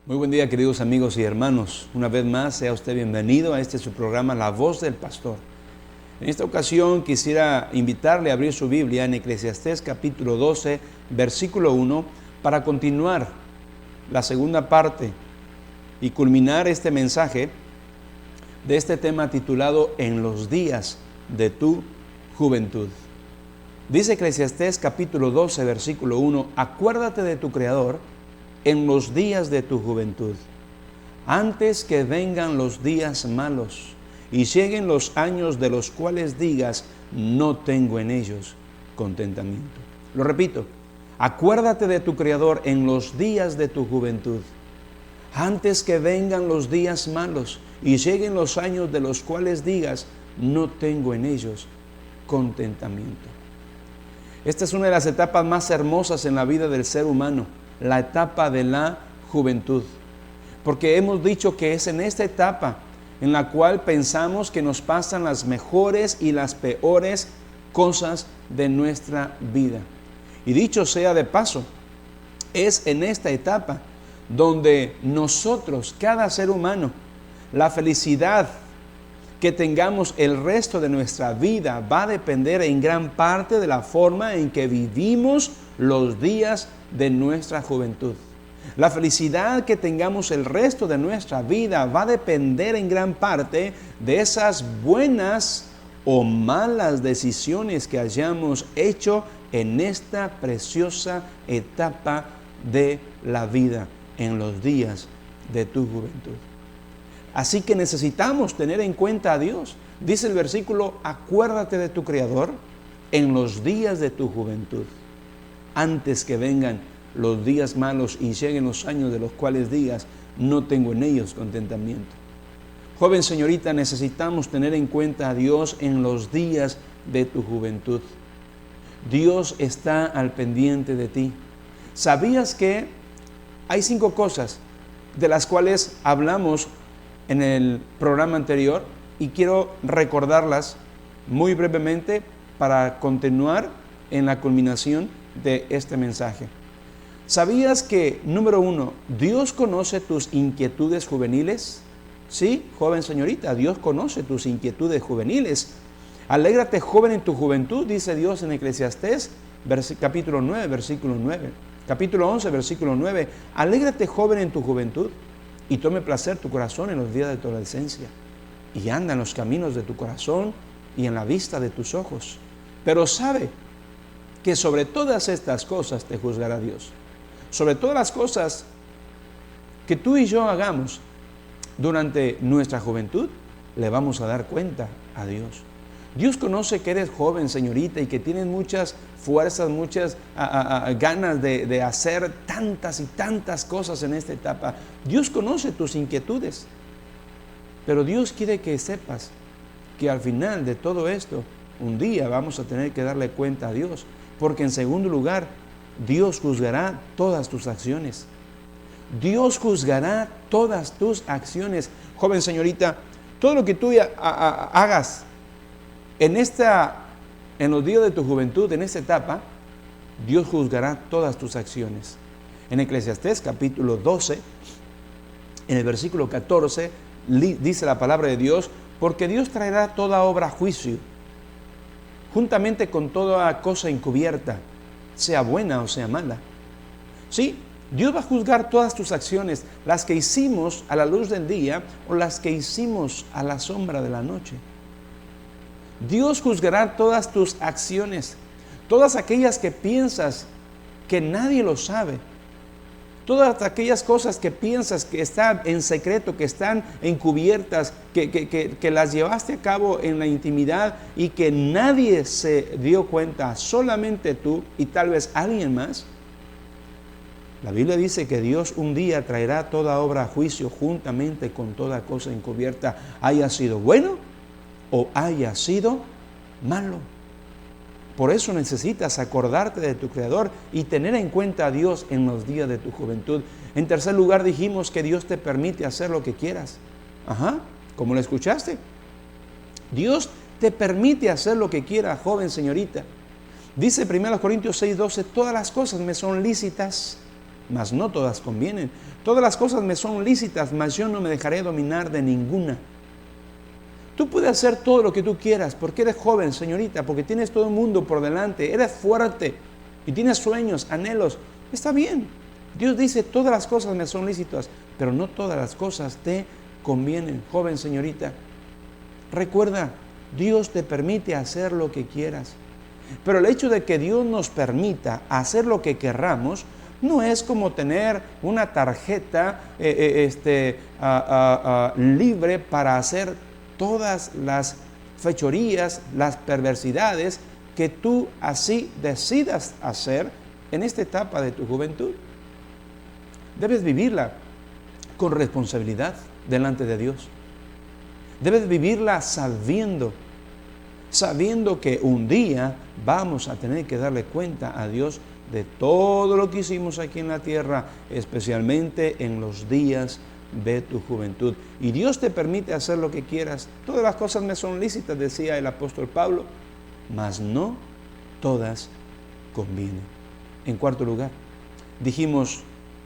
Muy buen día, queridos amigos y hermanos. Una vez más, sea usted bienvenido a su programa, La Voz del Pastor. En esta ocasión quisiera invitarle a abrir su Biblia en Eclesiastés capítulo 12, versículo 1, para continuar la segunda parte y culminar este mensaje de este tema titulado En los días de tu juventud. Dice Eclesiastés capítulo 12, versículo 1, acuérdate de tu Creador en los días de tu juventud, antes que vengan los días malos y lleguen los años de los cuales digas, no tengo en ellos contentamiento. Lo repito, acuérdate de tu Creador en los días de tu juventud, antes que vengan los días malos y lleguen los años de los cuales digas, no tengo en ellos contentamiento. Esta es una de las etapas más hermosas en la vida del ser humano, la etapa de la juventud, porque hemos dicho que es en esta etapa en la cual pensamos que nos pasan las mejores y las peores cosas de nuestra vida. Y dicho sea de paso, es en esta etapa donde nosotros, cada ser humano, la felicidad que tengamos el resto de nuestra vida va a depender en gran parte de la forma en que vivimos los días de nuestra juventud. La felicidad que tengamos el resto de nuestra vida va a depender en gran parte de esas buenas o malas decisiones que hayamos hecho en esta preciosa etapa de la vida, en los días de tu juventud. Así que necesitamos tener en cuenta a Dios. Dice el versículo, acuérdate de tu Creador en los días de tu juventud, antes que vengan los días malos y lleguen los años de los cuales digas, no tengo en ellos contentamiento. Joven señorita, necesitamos tener en cuenta a Dios en los días de tu juventud. Dios está al pendiente de ti. ¿Sabías que hay 5 cosas de las cuales hablamos en el programa anterior? Y quiero recordarlas muy brevemente para continuar en la culminación de este mensaje. ¿Sabías que, número 1, Dios conoce tus inquietudes juveniles? Sí, joven señorita, Dios conoce tus inquietudes juveniles. Alégrate, joven, en tu juventud, dice Dios en Eclesiastés, capítulo 9, versículo 9. Capítulo 11, versículo 9. Alégrate, joven, en tu juventud, y tome placer tu corazón en los días de tu adolescencia, y anda en los caminos de tu corazón y en la vista de tus ojos. Pero sabe que sobre todas estas cosas te juzgará Dios. Sobre todas las cosas que tú y yo hagamos durante nuestra juventud, le vamos a dar cuenta a Dios. Dios conoce que eres joven, señorita, y que tienes muchas fuerzas, muchas ganas de hacer tantas y tantas cosas en esta etapa. Dios conoce tus inquietudes, pero Dios quiere que sepas que al final de todo esto, un día vamos a tener que darle cuenta a Dios, porque en segundo lugar, Dios juzgará todas tus acciones. Dios juzgará todas tus acciones. Joven señorita, todo lo que tú hagas en los días de tu juventud, en esta etapa, Dios juzgará todas tus acciones. En Eclesiastés capítulo 12, en el versículo 14, dice la palabra de Dios, porque Dios traerá toda obra a juicio, juntamente con toda cosa encubierta, sea buena o sea mala. Sí, Dios va a juzgar todas tus acciones, las que hicimos a la luz del día o las que hicimos a la sombra de la noche. Dios juzgará todas tus acciones, todas aquellas que piensas que nadie lo sabe, todas aquellas cosas que piensas que están en secreto, que están encubiertas, que las llevaste a cabo en la intimidad y que nadie se dio cuenta, solamente tú y tal vez alguien más. La Biblia dice que Dios un día traerá toda obra a juicio juntamente con toda cosa encubierta, haya sido bueno o haya sido malo. Por eso necesitas acordarte de tu Creador y tener en cuenta a Dios en los días de tu juventud. En tercer lugar, dijimos que Dios te permite hacer lo que quieras. ¿Cómo lo escuchaste? Dios te permite hacer lo que quieras, joven señorita. Dice 1 Corintios 6:12, todas las cosas me son lícitas, mas no todas convienen. Todas las cosas me son lícitas, mas yo no me dejaré dominar de ninguna. Tú puedes hacer todo lo que tú quieras porque eres joven, señorita, porque tienes todo el mundo por delante, eres fuerte y tienes sueños, anhelos. Está bien. Dios dice, todas las cosas me son lícitas, pero no todas las cosas te convienen. Joven, señorita, recuerda, Dios te permite hacer lo que quieras. Pero el hecho de que Dios nos permita hacer lo que querramos no es como tener una tarjeta libre para hacer todas las fechorías, las perversidades que tú así decidas hacer en esta etapa de tu juventud. Debes vivirla con responsabilidad delante de Dios. Debes vivirla sabiendo que un día vamos a tener que darle cuenta a Dios de todo lo que hicimos aquí en la tierra, especialmente en los días de tu juventud. Y Dios te permite hacer lo que quieras. Todas las cosas me son lícitas, decía el apóstol Pablo, mas no todas convienen. En cuarto lugar, dijimos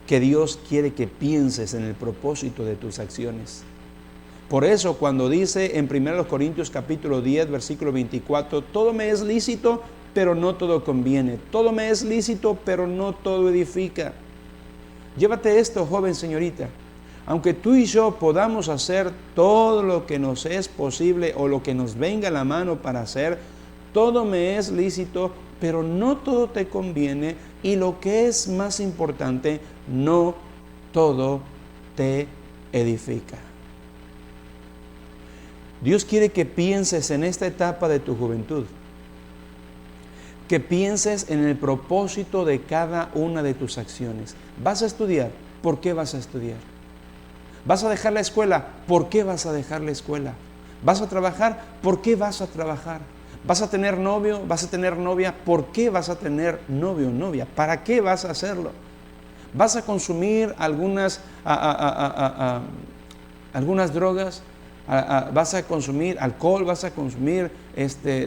que Dios quiere que pienses en el propósito de tus acciones. Por eso cuando dice en 1 Corintios capítulo 10, versículo 24, todo me es lícito, pero no todo conviene. Todo me es lícito, pero no todo edifica. Llévate esto, joven señorita. Aunque tú y yo podamos hacer todo lo que nos es posible o lo que nos venga a la mano para hacer, todo me es lícito, pero no todo te conviene, y lo que es más importante, no todo te edifica. Dios quiere que pienses en esta etapa de tu juventud, que pienses en el propósito de cada una de tus acciones. ¿Vas a estudiar? ¿Por qué vas a estudiar? ¿Vas a dejar la escuela? ¿Por qué vas a dejar la escuela? ¿Vas a trabajar? ¿Por qué vas a trabajar? ¿Vas a tener novio? ¿Vas a tener novia? ¿Por qué vas a tener novio o novia? ¿Para qué vas a hacerlo? ¿Vas a consumir algunas drogas? ¿Vas a consumir alcohol? ¿Vas a consumir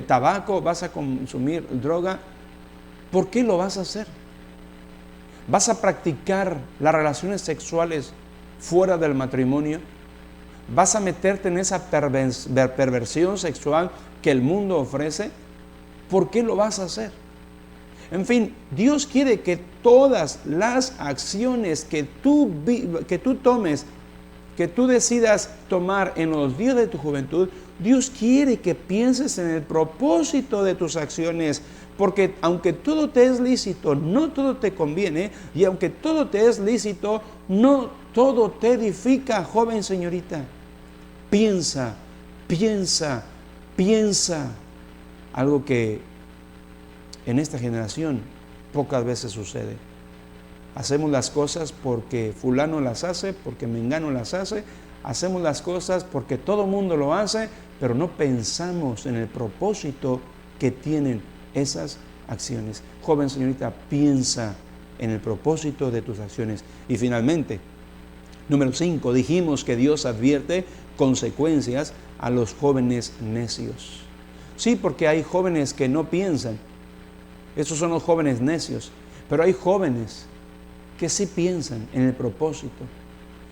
tabaco? ¿Vas a consumir droga? ¿Por qué lo vas a hacer? ¿Vas a practicar las relaciones sexuales fuera del matrimonio? ¿Vas a meterte en esa perversión sexual que el mundo ofrece? ¿Por qué lo vas a hacer? En fin, Dios quiere que todas las acciones que tú tomes, que tú decidas tomar en los días de tu juventud, Dios quiere que pienses en el propósito de tus acciones, porque aunque todo te es lícito, no todo te conviene, y aunque todo te es lícito, no todo te edifica, joven señorita. Piensa. Algo que en esta generación pocas veces sucede. Hacemos las cosas porque fulano las hace, porque mengano las hace. Hacemos las cosas porque todo mundo lo hace, pero no pensamos en el propósito que tienen esas acciones. Joven señorita, piensa en el propósito de tus acciones. Y finalmente, número 5, dijimos que Dios advierte consecuencias a los jóvenes necios. Sí, porque hay jóvenes que no piensan. Esos son los jóvenes necios. Pero hay jóvenes que sí piensan en el propósito.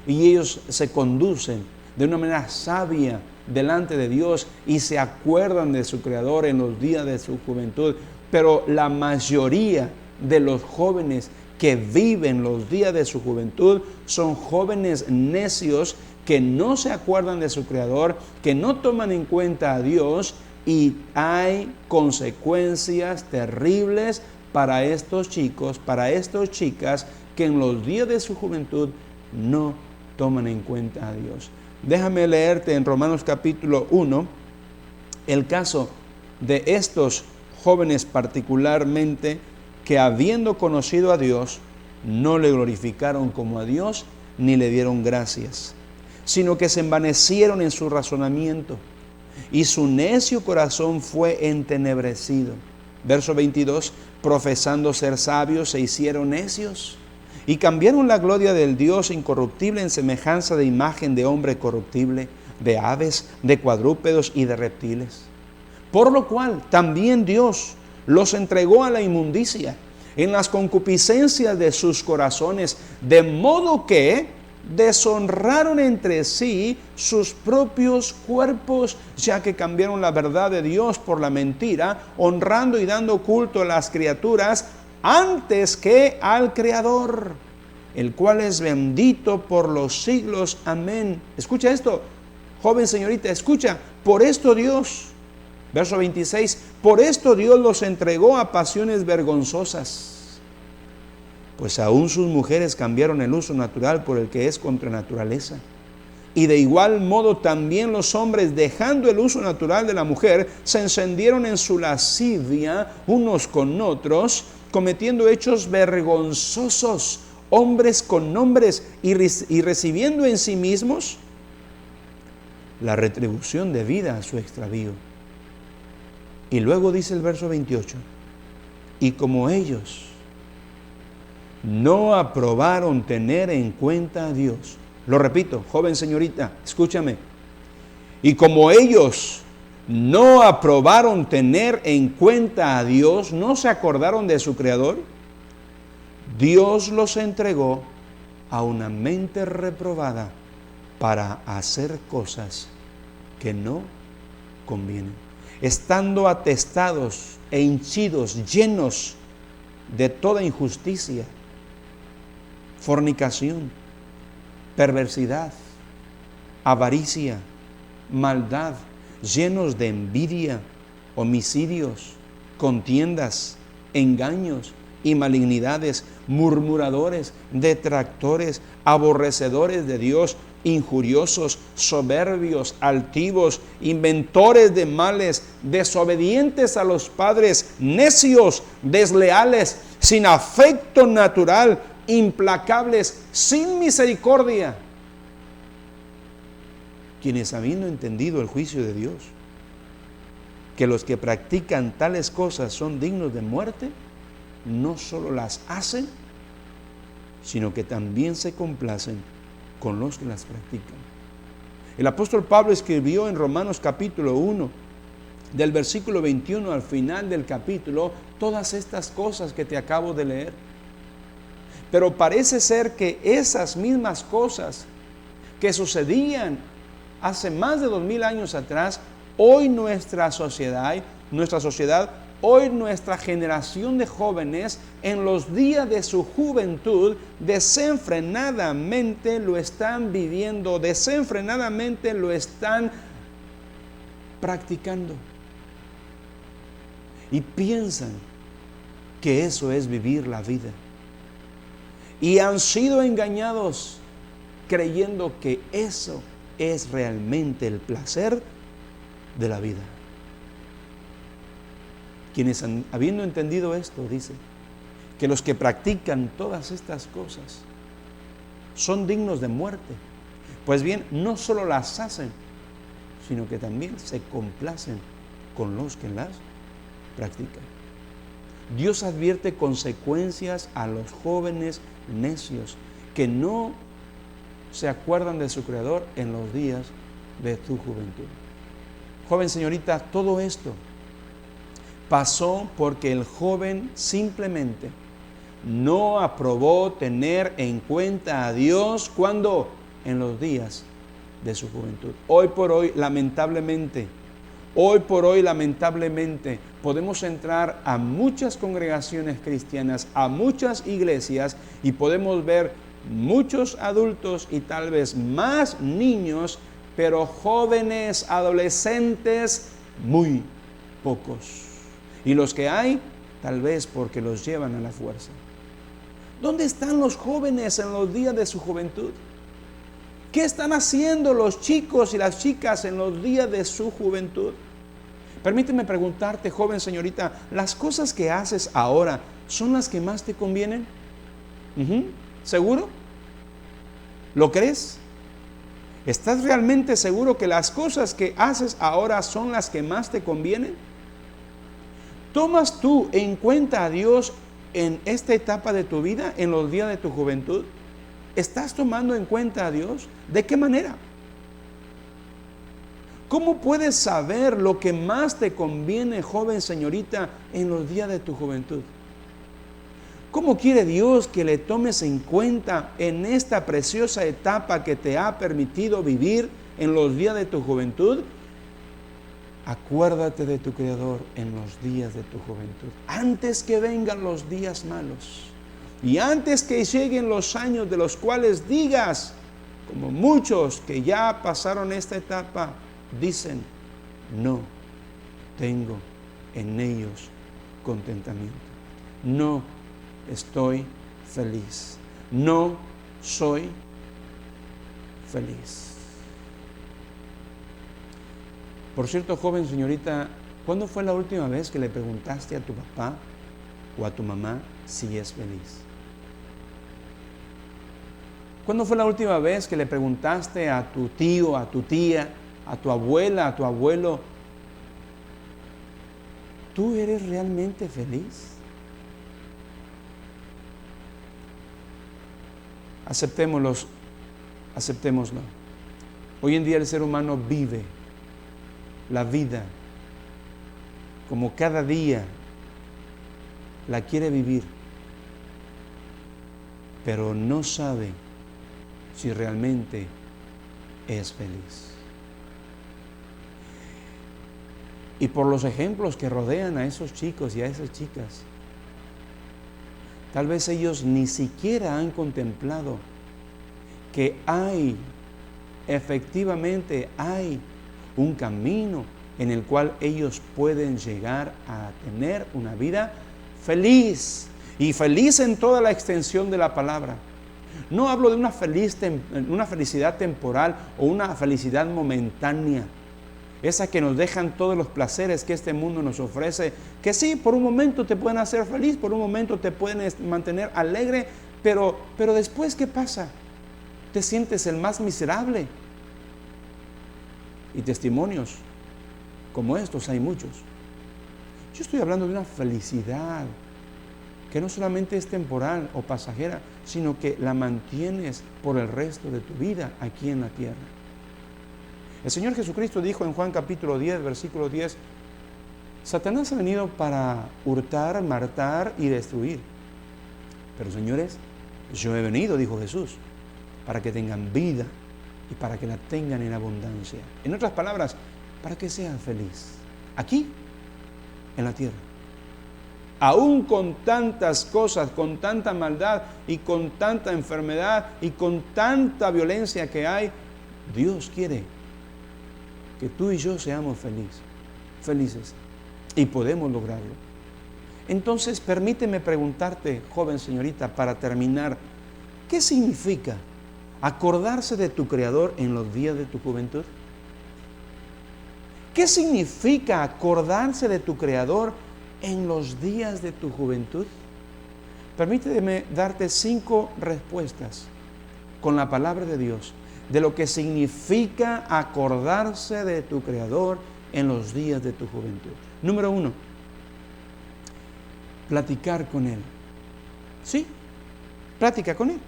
Y ellos se conducen de una manera sabia delante de Dios y se acuerdan de su Creador en los días de su juventud. Pero la mayoría de los jóvenes que viven los días de su juventud son jóvenes necios que no se acuerdan de su Creador, que no toman en cuenta a Dios, y hay consecuencias terribles para estos chicos, para estas chicas que en los días de su juventud no toman en cuenta a Dios. Déjame leerte en Romanos capítulo 1 el caso de estos jóvenes particularmente que, habiendo conocido a Dios, no le glorificaron como a Dios ni le dieron gracias, sino que se envanecieron en su razonamiento y su necio corazón fue entenebrecido. Verso 22, profesando ser sabios se hicieron necios y cambiaron la gloria del Dios incorruptible en semejanza de imagen de hombre corruptible, de aves, de cuadrúpedos y de reptiles. Por lo cual también Dios los entregó a la inmundicia en las concupiscencias de sus corazones, de modo que deshonraron entre sí sus propios cuerpos, ya que cambiaron la verdad de Dios por la mentira, honrando y dando culto a las criaturas antes que al Creador, el cual es bendito por los siglos. Amén. Escucha esto, joven señorita, escucha. Por esto Dios, verso 26, por esto Dios los entregó a pasiones vergonzosas, pues aún sus mujeres cambiaron el uso natural por el que es contra naturaleza. Y de igual modo también los hombres, dejando el uso natural de la mujer, se encendieron en su lascivia unos con otros, cometiendo hechos vergonzosos, hombres con hombres, y recibiendo en sí mismos la retribución debida a su extravío. Y luego dice el verso 28, y como ellos no aprobaron tener en cuenta a Dios. Lo repito, joven señorita, escúchame. Y como ellos no aprobaron tener en cuenta a Dios, no se acordaron de su Creador, Dios los entregó a una mente reprobada para hacer cosas que no convienen, estando atestados e henchidos, llenos de toda injusticia, fornicación, perversidad, avaricia, maldad, llenos de envidia, homicidios, contiendas, engaños y malignidades, murmuradores, detractores, aborrecedores de Dios, injuriosos, soberbios, altivos, inventores de males, desobedientes a los padres, necios, desleales, sin afecto natural, implacables, sin misericordia, quienes habiendo entendido el juicio de Dios, que los que practican tales cosas son dignos de muerte, no solo las hacen, sino que también se complacen con los que las practican. El apóstol Pablo escribió en Romanos capítulo 1, del versículo 21 al final del capítulo, todas estas cosas que te acabo de leer. Pero parece ser que esas mismas cosas que sucedían hace más de 2000 años atrás, hoy nuestra sociedad, hoy nuestra generación de jóvenes, en los días de su juventud, desenfrenadamente lo están viviendo, desenfrenadamente lo están practicando. Y piensan que eso es vivir la vida. Y han sido engañados creyendo que eso es realmente el placer de la vida. Quienes habiendo entendido esto, dice que los que practican todas estas cosas son dignos de muerte. Pues bien, no solo las hacen, sino que también se complacen con los que las practican. Dios advierte consecuencias a los jóvenes necios que no se acuerdan de su Creador en los días de tu juventud. Joven señorita, todo esto pasó porque el joven simplemente no aprobó tener en cuenta a Dios cuando en los días de su juventud. Hoy por hoy, lamentablemente, podemos entrar a muchas congregaciones cristianas, a muchas iglesias, y podemos ver muchos adultos y tal vez más niños, pero jóvenes, adolescentes, muy pocos. Y los que hay, tal vez porque los llevan a la fuerza. ¿Dónde están los jóvenes en los días de su juventud? ¿Qué están haciendo los chicos y las chicas en los días de su juventud? Permíteme preguntarte, joven señorita, ¿las cosas que haces ahora son las que más te convienen? ¿Seguro? ¿Lo crees? ¿Estás realmente seguro que las cosas que haces ahora son las que más te convienen? ¿Tomas tú en cuenta a Dios en esta etapa de tu vida, en los días de tu juventud? ¿Estás tomando en cuenta a Dios? ¿De qué manera? ¿Cómo puedes saber lo que más te conviene, joven señorita, en los días de tu juventud? ¿Cómo quiere Dios que le tomes en cuenta en esta preciosa etapa que te ha permitido vivir en los días de tu juventud? Acuérdate de tu Creador en los días de tu juventud, antes que vengan los días malos y antes que lleguen los años de los cuales digas, como muchos que ya pasaron esta etapa, dicen, no tengo en ellos contentamiento, no estoy feliz, no soy feliz. Por cierto, joven, señorita, ¿cuándo fue la última vez que le preguntaste a tu papá o a tu mamá si es feliz? ¿Cuándo fue la última vez que le preguntaste a tu tío, a tu tía, a tu abuela, a tu abuelo, ¿tú eres realmente feliz? Aceptémoslo. Hoy en día el ser humano vive la vida como cada día la quiere vivir, pero no sabe si realmente es feliz. Y por los ejemplos que rodean a esos chicos y a esas chicas, tal vez ellos ni siquiera han contemplado que efectivamente hay un camino en el cual ellos pueden llegar a tener una vida feliz, y feliz en toda la extensión de la palabra. No hablo de una felicidad temporal o una felicidad momentánea, esa que nos dejan todos los placeres que este mundo nos ofrece, que sí, por un momento te pueden hacer feliz, por un momento te pueden mantener alegre, pero después, ¿qué pasa? Te sientes el más miserable. Y testimonios como estos hay muchos. Yo estoy hablando de una felicidad que no solamente es temporal o pasajera, sino que la mantienes por el resto de tu vida aquí en la tierra. El Señor Jesucristo dijo en Juan capítulo 10, versículo 10, Satanás ha venido para hurtar, matar y destruir. Pero señores, yo he venido, dijo Jesús, para que tengan vida y para que la tengan en abundancia. En otras palabras, para que sean felices aquí en la tierra. Aún con tantas cosas, con tanta maldad y con tanta enfermedad y con tanta violencia que hay, Dios quiere que tú y yo seamos felices, y podemos lograrlo. Entonces, permíteme preguntarte, joven señorita, para terminar, ¿qué significa acordarse de tu Creador en los días de tu juventud? ¿Qué significa acordarse de tu Creador en los días de tu juventud? Permíteme darte 5 respuestas con la palabra de Dios de lo que significa acordarse de tu Creador en los días de tu juventud. Número 1, platicar con Él. Sí, plática con Él.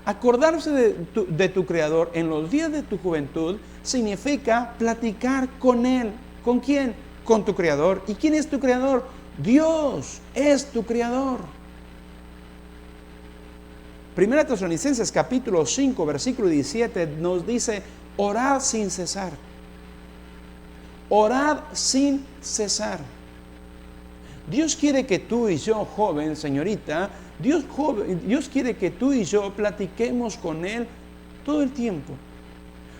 Acordarse de tu Creador en los días de tu juventud significa platicar con Él. ¿Con quién? Con tu Creador. ¿Y quién es tu Creador? Dios es tu Creador. Primera Tesalonicenses capítulo 5, versículo 17 nos dice, orad sin cesar. Orad sin cesar. Dios quiere que tú y yo, joven, señorita, Dios quiere que tú y yo platiquemos con Él todo el tiempo.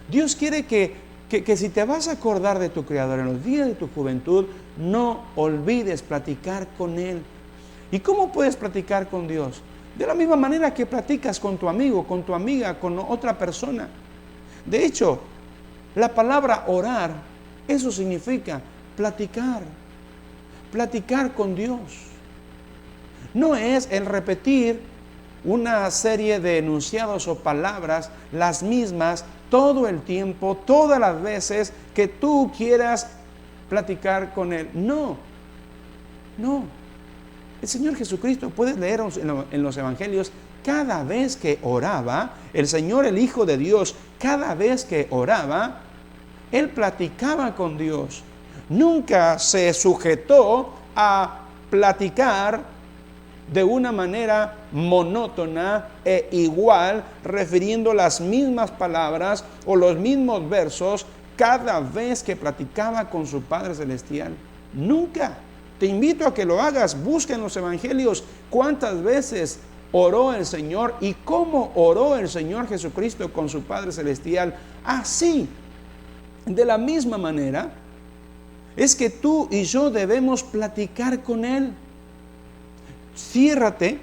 Dios quiere que si te vas a acordar de tu Creador en los días de tu juventud, no olvides platicar con Él. ¿Y cómo puedes platicar con Dios? De la misma manera que platicas con tu amigo, con tu amiga, con otra persona. De hecho, la palabra orar, eso significa platicar con Dios. No es el repetir una serie de enunciados o palabras, las mismas, todo el tiempo, todas las veces que tú quieras platicar con Él. No. El Señor Jesucristo, puedes leer en los evangelios, cada vez que oraba, el Señor, el Hijo de Dios, cada vez que oraba, Él platicaba con Dios. Nunca se sujetó a platicar de una manera monótona e igual, refiriendo las mismas palabras o los mismos versos cada vez que platicaba con su Padre Celestial. Nunca. Te invito a que lo hagas. Busca en los evangelios cuántas veces oró el Señor y cómo oró el Señor Jesucristo con su Padre Celestial. Así, de la misma manera, es que tú y yo debemos platicar con Él. Ciérrate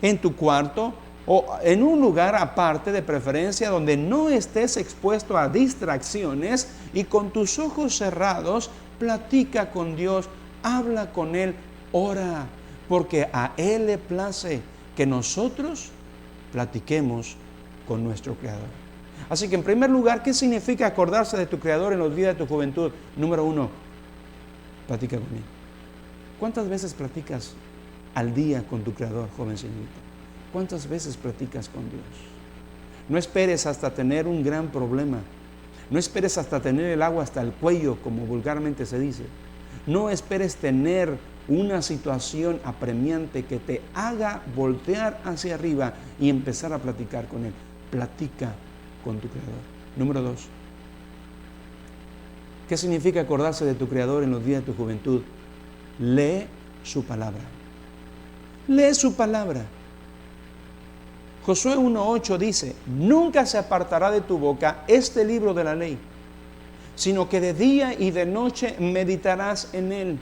en tu cuarto o en un lugar aparte, de preferencia donde no estés expuesto a distracciones, y con tus ojos cerrados platica con Dios, habla con Él, ora, porque a Él le place que nosotros platiquemos con nuestro Creador. Así que, en primer lugar, ¿qué significa acordarse de tu Creador en los días de tu juventud? Número 1, platica con Él. ¿Cuántas veces platicas al día con tu Creador, joven señorita? ¿Cuántas veces platicas con Dios? No esperes hasta tener un gran problema. No esperes hasta tener el agua hasta el cuello, como vulgarmente se dice. No esperes tener una situación apremiante que te haga voltear hacia arriba y empezar a platicar con Él. Platica con tu Creador. Número 2. ¿Qué significa acordarse de tu Creador en los días de tu juventud? Lee su palabra. Lee su palabra. Josué 1:8 dice: nunca se apartará de tu boca este libro de la ley, sino que de día y de noche meditarás en él,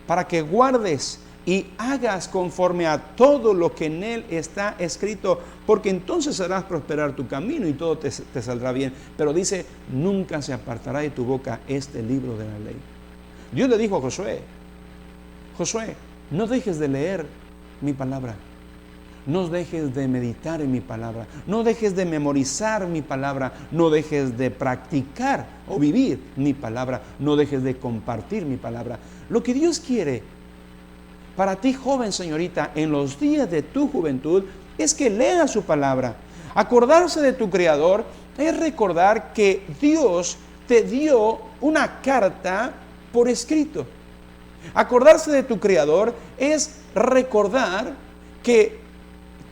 para que guardes y hagas conforme a todo lo que en él está escrito, porque entonces harás prosperar tu camino y todo te saldrá bien. Pero dice, nunca se apartará de tu boca este libro de la ley. Dios le dijo a Josué: Josué, no dejes de leer mi palabra. No dejes de meditar en mi palabra. No dejes de memorizar mi palabra. No dejes de practicar o vivir mi palabra. No dejes de compartir mi palabra. Lo que Dios quiere para ti, joven señorita, en los días de tu juventud, es que leas su palabra. Acordarse de tu Creador es recordar que Dios te dio una carta por escrito. Acordarse de tu Creador es recordar que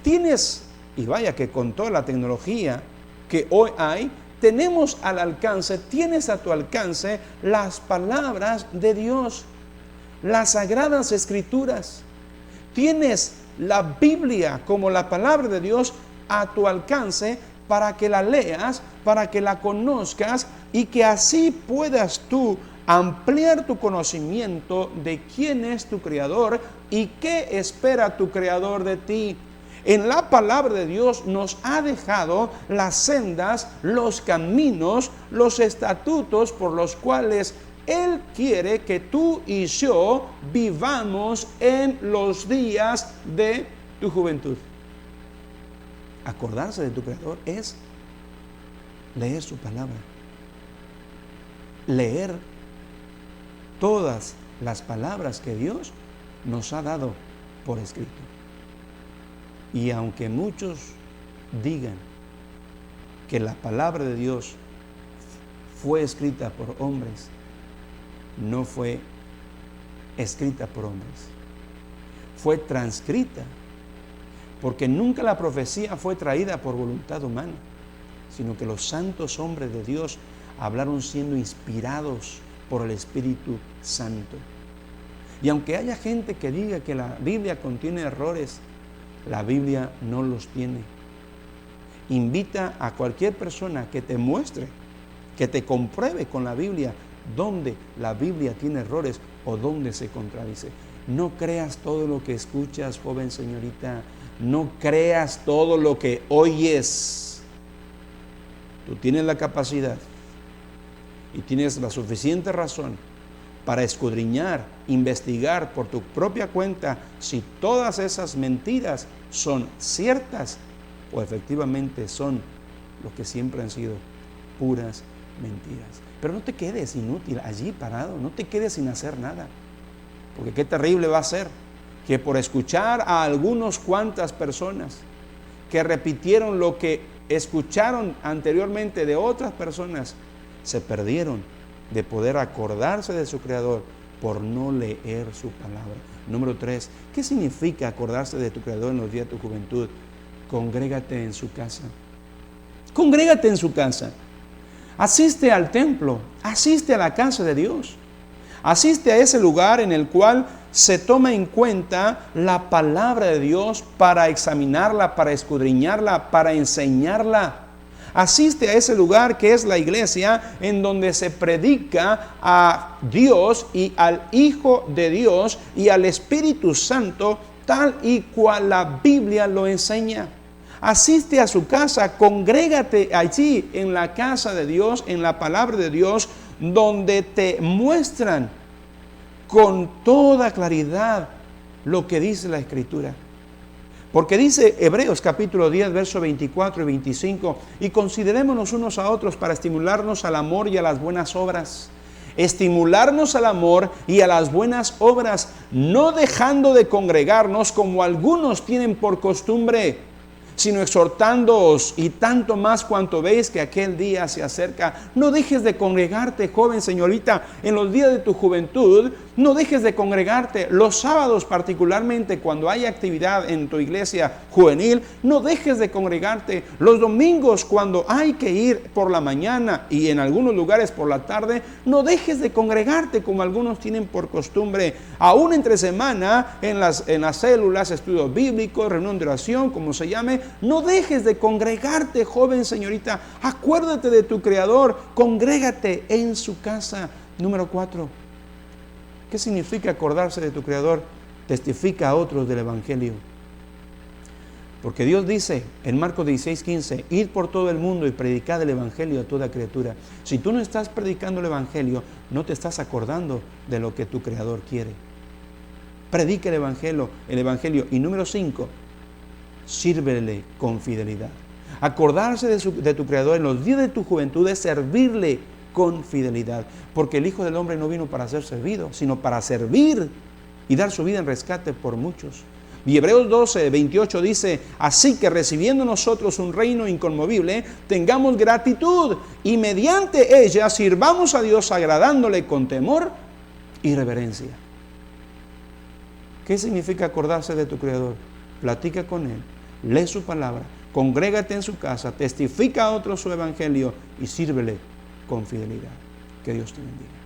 tienes, y vaya que con toda la tecnología que hoy hay, tenemos al alcance, tienes a tu alcance las palabras de Dios, las sagradas escrituras. Tienes la Biblia como la palabra de Dios a tu alcance para que la leas, para que la conozcas y que así puedas tú ampliar tu conocimiento de quién es tu Creador y qué espera tu Creador de ti. En la palabra de Dios nos ha dejado las sendas, los caminos, los estatutos por los cuales Él quiere que tú y yo vivamos en los días de tu juventud. Acordarse de tu Creador es leer su palabra. Leer todas las palabras que Dios nos ha dado por escrito. Y aunque muchos digan que la palabra de Dios fue escrita por hombres, no fue escrita por hombres. Fue transcrita, porque nunca la profecía fue traída por voluntad humana, sino que los santos hombres de Dios hablaron siendo inspirados por el Espíritu Santo. Y aunque haya gente que diga que la Biblia contiene errores, la Biblia no los tiene. Invita a cualquier persona que te muestre, que te compruebe con la Biblia dónde la Biblia tiene errores o dónde se contradice. No creas todo lo que escuchas, joven señorita. No creas todo lo que oyes. Tú tienes la capacidad y tienes la suficiente razón para escudriñar, investigar por tu propia cuenta si todas esas mentiras son ciertas o efectivamente son lo que siempre han sido, puras mentiras. Pero no te quedes inútil allí parado, no te quedes sin hacer nada, porque qué terrible va a ser que por escuchar a algunos cuantas personas que repitieron lo que escucharon anteriormente de otras personas, se perdieron de poder acordarse de su Creador, por no leer su palabra. Número 3, ¿qué significa acordarse de tu Creador en los días de tu juventud? Congrégate en su casa. Congrégate en su casa. Asiste al templo, asiste a la casa de Dios. Asiste a ese lugar en el cual se toma en cuenta la palabra de Dios para examinarla, para escudriñarla, para enseñarla. Asiste a ese lugar que es la iglesia, en donde se predica a Dios y al Hijo de Dios y al Espíritu Santo, tal y cual la Biblia lo enseña. Asiste a su casa, congrégate allí en la casa de Dios, en la palabra de Dios, donde te muestran con toda claridad lo que dice la Escritura. Porque dice Hebreos capítulo 10, versos 24 y 25, y considerémonos unos a otros para estimularnos al amor y a las buenas obras. Estimularnos al amor y a las buenas obras, no dejando de congregarnos como algunos tienen por costumbre, sino exhortándoos, y tanto más cuanto veis que aquel día se acerca. No dejes de congregarte, joven, señorita, en los días de tu juventud. No dejes de congregarte los sábados, particularmente cuando hay actividad en tu iglesia juvenil. No dejes de congregarte los domingos cuando hay que ir por la mañana y en algunos lugares por la tarde. No dejes de congregarte como algunos tienen por costumbre. Aún entre semana, en las células, estudios bíblicos, reunión de oración, como se llame. No dejes de congregarte, joven, señorita. Acuérdate de tu Creador. Congrégate en su casa. Número 4. ¿Qué significa acordarse de tu Creador? Testifica a otros del Evangelio. Porque Dios dice en Marcos 16:15, id por todo el mundo y predicad el Evangelio a toda criatura. Si tú no estás predicando el Evangelio, no te estás acordando de lo que tu Creador quiere. Predica el Evangelio. Y número 5, sírvele con fidelidad. Acordarse de tu Creador en los días de tu juventud es servirle con fidelidad, porque el Hijo del Hombre no vino para ser servido, sino para servir y dar su vida en rescate por muchos. Y Hebreos 12:28 dice, así que recibiendo nosotros un reino inconmovible, tengamos gratitud y mediante ella sirvamos a Dios agradándole con temor y reverencia. ¿Qué significa acordarse de tu Creador? Platica con Él, lee su palabra, congrégate en su casa, testifica a otros su evangelio y sírvele con fidelidad. Que Dios te bendiga.